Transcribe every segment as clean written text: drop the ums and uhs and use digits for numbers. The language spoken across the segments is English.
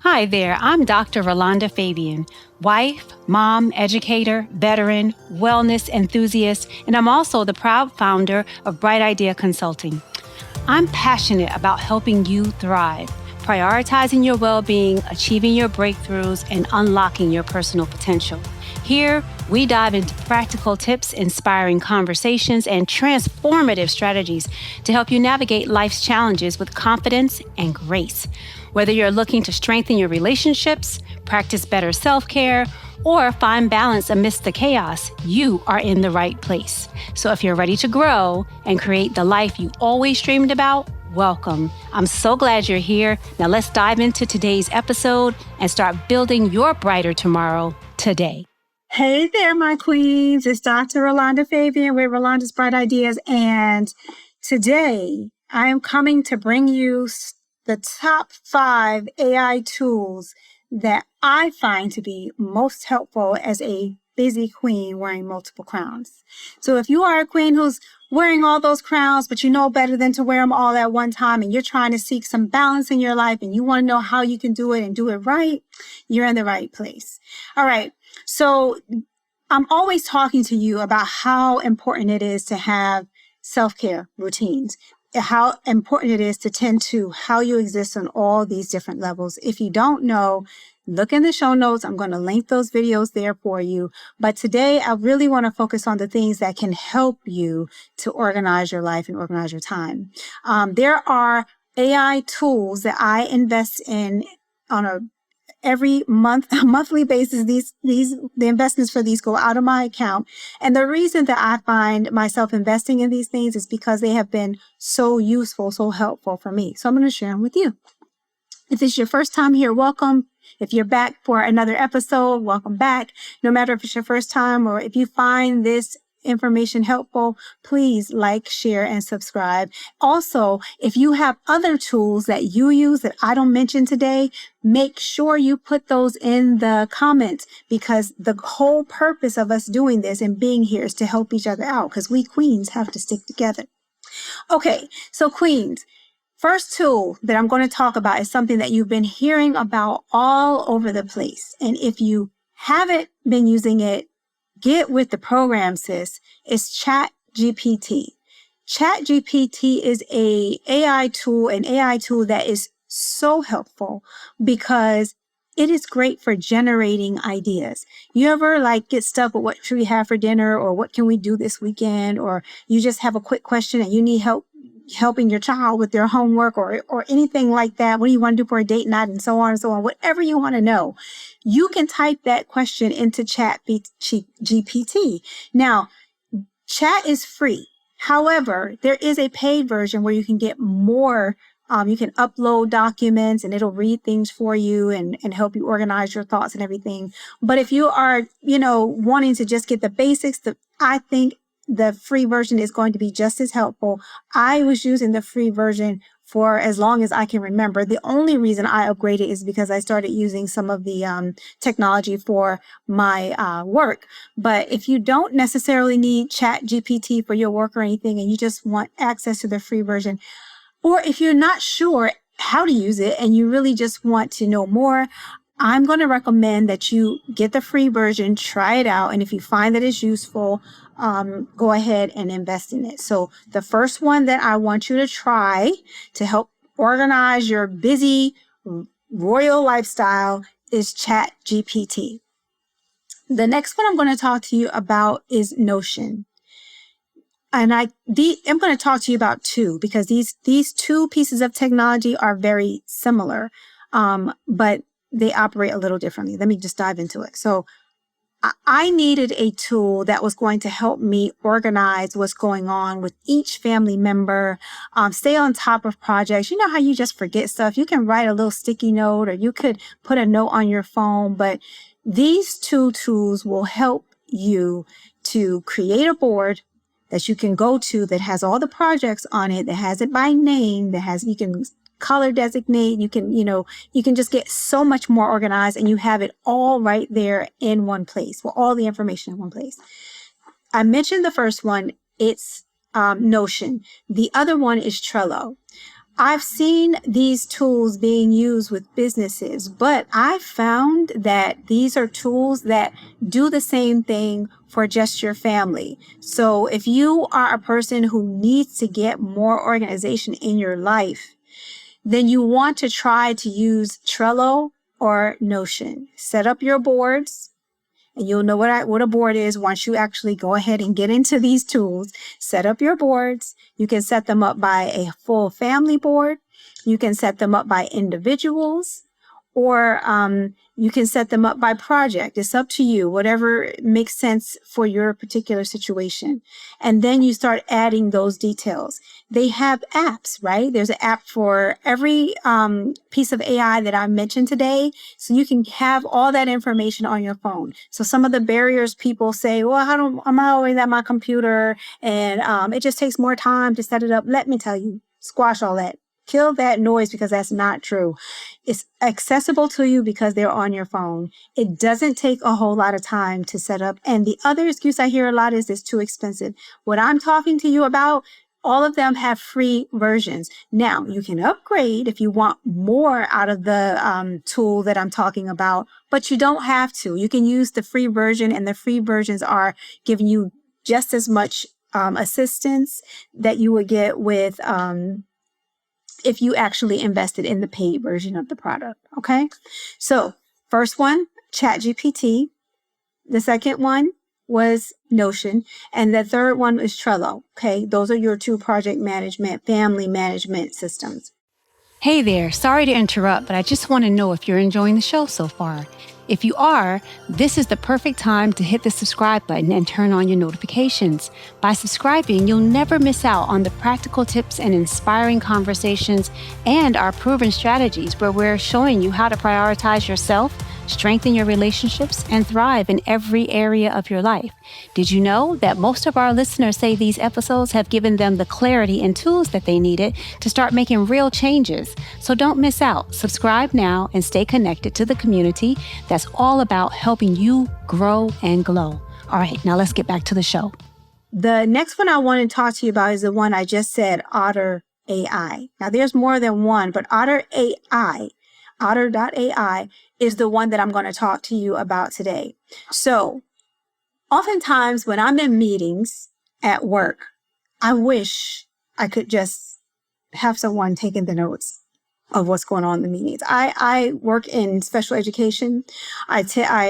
Hi there, I'm Dr. Rolanda Fabien, wife, mom, educator, veteran, wellness enthusiast, and I'm also the proud founder of Bright Idea Consulting. I'm passionate about helping you thrive, prioritizing your well-being, achieving your breakthroughs, and unlocking your personal potential. Here, we dive into practical tips, inspiring conversations, and transformative strategies to help you navigate life's challenges with confidence and grace. Whether you're looking to strengthen your relationships, practice better self-care, or find balance amidst the chaos, you are in the right place. So if you're ready to grow and create the life you always dreamed about, welcome. I'm so glad you're here. Now let's dive into today's episode and start building your brighter tomorrow today. Hey there, my queens. It's Dr. Rolanda Fabien with Rolanda's Bright Ideas. And today I am coming to bring you the top 5 AI tools that I find to be most helpful as a busy queen wearing multiple crowns. So if you are a queen who's wearing all those crowns, but you know better than to wear them all at one time, and you're trying to seek some balance in your life, and you want to know how you can do it and do it right, you're in the right place. All right. So I'm always talking to you about how important it is to have self-care routines, how important it is to tend to how you exist on all these different levels. If you don't know, look in the show notes. I'm going to link those videos there for you. But today, I really want to focus on the things that can help you to organize your life and organize your time. There are AI tools that I invest in on every monthly basis. The investments for these go out of my account. And the reason that I find myself investing in these things is because they have been so useful, so helpful for me. So I'm going to share them with you. If it's your first time here, welcome. If you're back for another episode, welcome back. No matter if it's your first time or if you find this information helpful, please like, share, and subscribe. Also, if you have other tools that you use that I don't mention today, make sure you put those in the comments, because the whole purpose of us doing this and being here is to help each other out, because we queens have to stick together. Okay, so queens, first tool that I'm going to talk about is something that you've been hearing about all over the place. And if you haven't been using it, get with the program, sis. It's ChatGPT. ChatGPT is an AI tool that is so helpful because it is great for generating ideas. You ever get stuck with what should we have for dinner, or what can we do this weekend, or you just have a quick question and you need helping your child with their homework or anything like that. What do you want to do for a date night, and so on and so on. Whatever you want to know, you can type that question into ChatGPT. Now, Chat is free. However, there is a paid version where you can get more. You can upload documents and it'll read things for you and help you organize your thoughts and everything. But if you are, wanting to just get the basics, I think the free version is going to be just as helpful. I was using the free version for as long as I can remember. The only reason I upgraded is because I started using some of the technology for my work. But if you don't necessarily need ChatGPT for your work or anything, and you just want access to the free version, or if you're not sure how to use it and you really just want to know more, I'm going to recommend that you get the free version, try it out, and if you find that it's useful, go ahead and invest in it. So the first one that I want you to try to help organize your busy royal lifestyle is ChatGPT. The next one I'm going to talk to you about is Notion. And I'm going to talk to you about two, because these two pieces of technology are very similar, but they operate a little differently. Let me just dive into it. So I needed a tool that was going to help me organize what's going on with each family member, stay on top of projects. You know how you just forget stuff? You can write a little sticky note, or you could put a note on your phone, but these two tools will help you to create a board that you can go to that has all the projects on it, that has it by name, you can color designate, you can just get so much more organized, and you have it all right there in one place, with all the information in one place. I mentioned the first one, it's Notion. The other one is Trello. I've seen these tools being used with businesses, but I found that these are tools that do the same thing for just your family. So if you are a person who needs to get more organization in your life, then you want to try to use Trello or Notion. Set up your boards. And you'll know what a board is once you actually go ahead and get into these tools. Set up your boards. You can set them up by a full family board. You can set them up by individuals, or you can set them up by project. It's up to you, whatever makes sense for your particular situation. And then you start adding those details. They have apps, right? There's an app for every piece of AI that I mentioned today. So you can have all that information on your phone. So some of the barriers people say, well, I'm always at my computer and it just takes more time to set it up. Let me tell you, squash all that. Kill that noise, because that's not true. It's accessible to you because they're on your phone. It doesn't take a whole lot of time to set up. And the other excuse I hear a lot is it's too expensive. What I'm talking to you about, all of them have free versions. Now, you can upgrade if you want more out of the tool that I'm talking about, but you don't have to. You can use the free version, and the free versions are giving you just as much assistance that you would get with if you actually invested in the paid version of the product. Okay. So first one, ChatGPT. The second one was Notion. And the third one is Trello. Okay. Those are your two project management, family management systems. Hey there, sorry to interrupt, but I just want to know if you're enjoying the show so far. If you are, this is the perfect time to hit the subscribe button and turn on your notifications. By subscribing, you'll never miss out on the practical tips and inspiring conversations and our proven strategies where we're showing you how to prioritize yourself, strengthen your relationships, and thrive in every area of your life. Did you know that most of our listeners say these episodes have given them the clarity and tools that they needed to start making real changes? So don't miss out. Subscribe now and stay connected to the community that's all about helping you grow and glow. All right, now let's get back to the show. The next one I want to talk to you about is the one I just said, Otter.ai. Now there's more than one, but Otter.ai is the one that I'm going to talk to you about today. So oftentimes when I'm in meetings at work, I wish I could just have someone taking the notes of what's going on in the meetings. I work in special education. I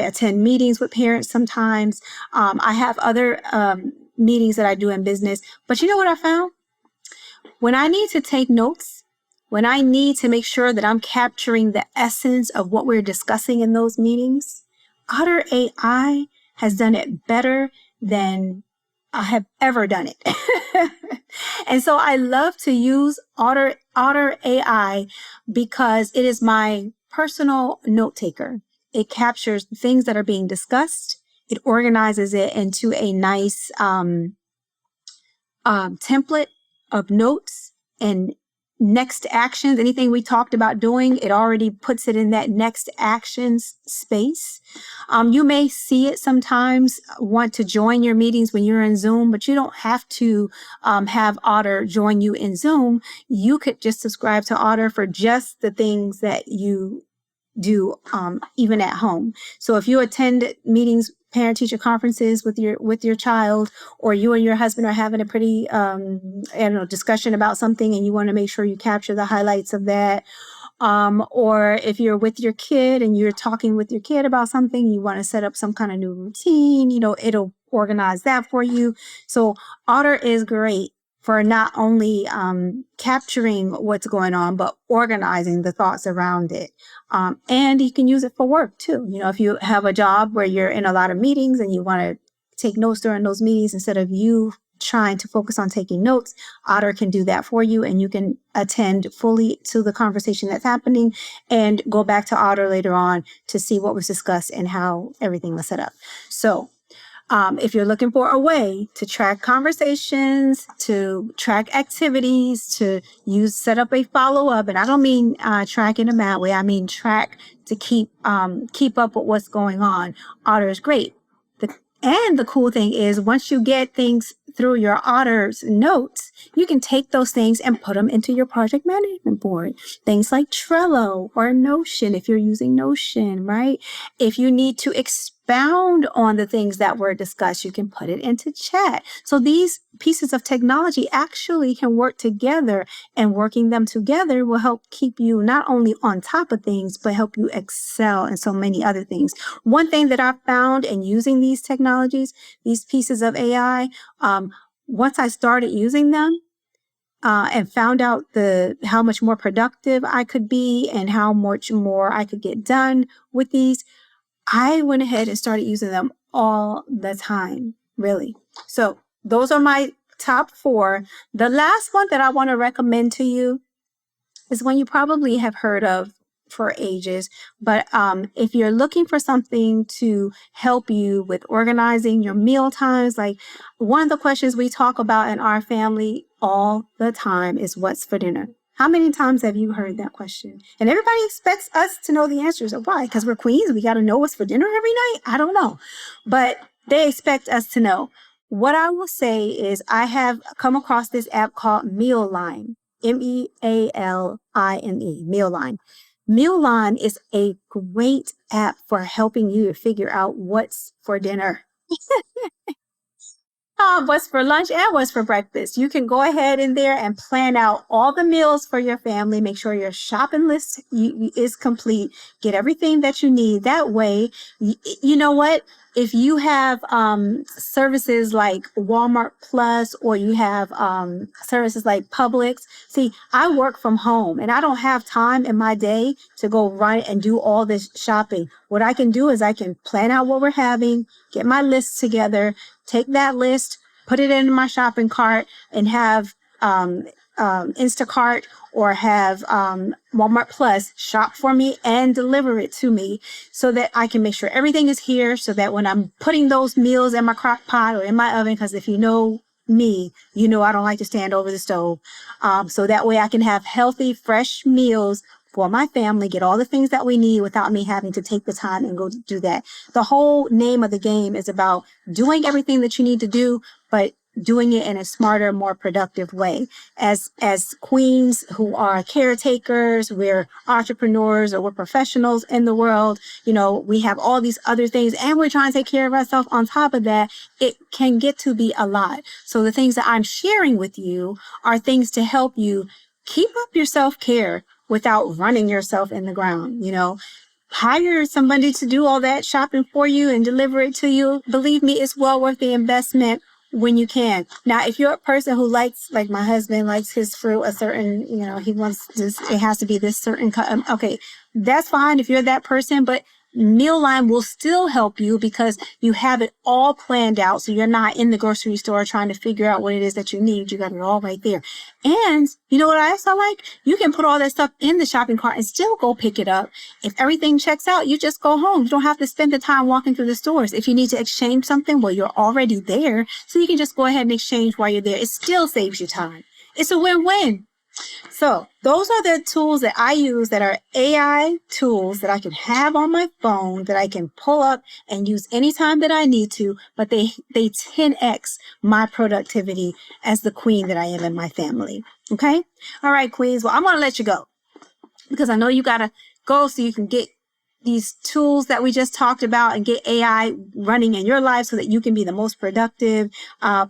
attend meetings with parents sometimes. I have other meetings that I do in business. But you know what I found? When I need to take notes, when I need to make sure that I'm capturing the essence of what we're discussing in those meetings, Otter.ai has done it better than I have ever done it. And so I love to use Otter.ai because it is my personal note taker. It captures things that are being discussed. It organizes it into a nice template of notes and next actions. Anything we talked about doing, it already puts it in that next actions space. You may see it sometimes, want to join your meetings when you're in Zoom, but you don't have to have Otter join you in Zoom. You could just subscribe to Otter for just the things that you do even at home. So if you attend meetings, parent-teacher conferences with your child, or you and your husband are having a pretty discussion about something and you want to make sure you capture the highlights of that, or if you're with your kid and you're talking with your kid about something, you want to set up some kind of new routine, it'll organize that for you. So Otter is great for not only capturing what's going on, but organizing the thoughts around it. And you can use it for work too. If you have a job where you're in a lot of meetings and you want to take notes during those meetings, instead of you trying to focus on taking notes, Otter can do that for you, and you can attend fully to the conversation that's happening and go back to Otter later on to see what was discussed and how everything was set up. So if you're looking for a way to track conversations, to track activities, to set up a follow-up, and I don't mean track in a bad way, I mean track to keep up with what's going on, Otter is great. And the cool thing is, once you get things through your Otter's notes, you can take those things and put them into your project management board. Things like Trello or Notion, if you're using Notion, right? If you need to expound on the things that were discussed, you can put it into chat. So these pieces of technology actually can work together, and working them together will help keep you not only on top of things, but help you excel in so many other things. One thing that I've found in using these technologies, these pieces of AI, once I started using them, and found out how much more productive I could be and how much more I could get done with these, I went ahead and started using them all the time, really. So those are my top 4. The last one that I want to recommend to you is one you probably have heard of for ages. But if you're looking for something to help you with organizing your meal times, like one of the questions we talk about in our family all the time is what's for dinner? How many times have you heard that question? And everybody expects us to know the answers. Why? Because we're queens. We got to know what's for dinner every night? I don't know. But they expect us to know. What I will say is I have come across this app called MealLine. MealLine, MealLine. MealLine is a great app for helping you to figure out what's for dinner. What's for lunch and what's for breakfast. You can go ahead in there and plan out all the meals for your family. Make sure your shopping list is complete. Get everything that you need. That way, you know what? If you have services like Walmart Plus, or you have services like Publix, see, I work from home and I don't have time in my day to go run and do all this shopping. What I can do is I can plan out what we're having, get my list together, take that list, put it in my shopping cart, and have Instacart or have Walmart Plus shop for me and deliver it to me, so that I can make sure everything is here, so that when I'm putting those meals in my crock pot or in my oven, because if you know me, you know I don't like to stand over the stove, so that way I can have healthy, fresh meals for my family, get all the things that we need without me having to take the time and go do that. The whole name of the game is about doing everything that you need to do, but doing it in a smarter, more productive way. As queens who are caretakers, we're entrepreneurs, or we're professionals in the world, you know, we have all these other things and we're trying to take care of ourselves on top of that. It can get to be a lot. So the things that I'm sharing with you are things to help you keep up your self-care without running yourself in the ground. You know, hire somebody to do all that shopping for you and deliver it to you. Believe me, it's well worth the investment when you can. Now, if you're a person who likes, like my husband likes his fruit a certain, you know, he wants this, it has to be this certain cut. Okay, that's fine if you're that person, but MealLine will still help you because you have it all planned out. So you're not in the grocery store trying to figure out what it is that you need. You got it all right there. And you know what I also like? You can put all that stuff in the shopping cart and still go pick it up. If everything checks out, you just go home. You don't have to spend the time walking through the stores. If you need to exchange something, well, you're already there. So you can just go ahead and exchange while you're there. It still saves you time. It's a win-win. So those are the tools that I use that are AI tools that I can have on my phone, that I can pull up and use anytime that I need to, but they 10x my productivity as the queen that I am in my family. Okay? All right, queens. Well, I'm going to let you go because I know you got to go so you can get these tools that we just talked about and get AI running in your life so that you can be the most productive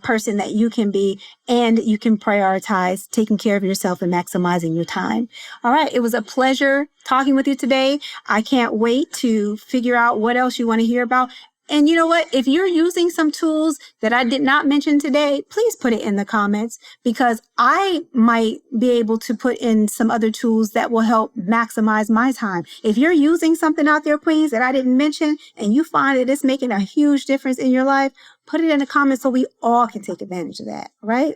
person that you can be, and you can prioritize taking care of yourself and maximizing your time. All right. It was a pleasure talking with you today. I can't wait to figure out what else you want to hear about. And you know what? If you're using some tools that I did not mention today, please put it in the comments, because I might be able to put in some other tools that will help maximize my time. If you're using something out there, queens, that I didn't mention, and you find that it's making a huge difference in your life, put it in the comments so we all can take advantage of that, right?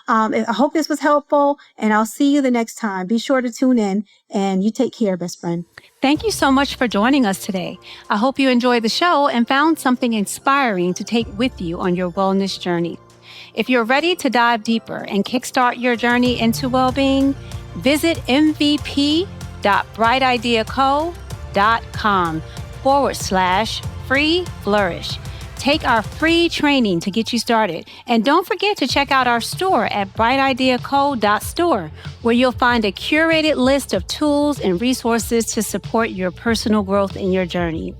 I hope this was helpful, and I'll see you the next time. Be sure to tune in, and you take care, best friend. Thank you so much for joining us today. I hope you enjoyed the show and found something inspiring to take with you on your wellness journey. If you're ready to dive deeper and kickstart your journey into well-being, visit mvp.brightideaco.com/free flourish Take our free training to get you started. And don't forget to check out our store at brightideaco.store, where you'll find a curated list of tools and resources to support your personal growth in your journey.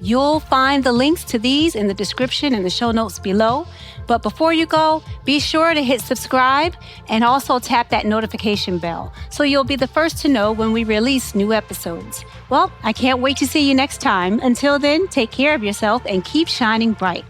You'll find the links to these in the description and the show notes below. But before you go, be sure to hit subscribe and also tap that notification bell so you'll be the first to know when we release new episodes. Well, I can't wait to see you next time. Until then, take care of yourself and keep shining bright.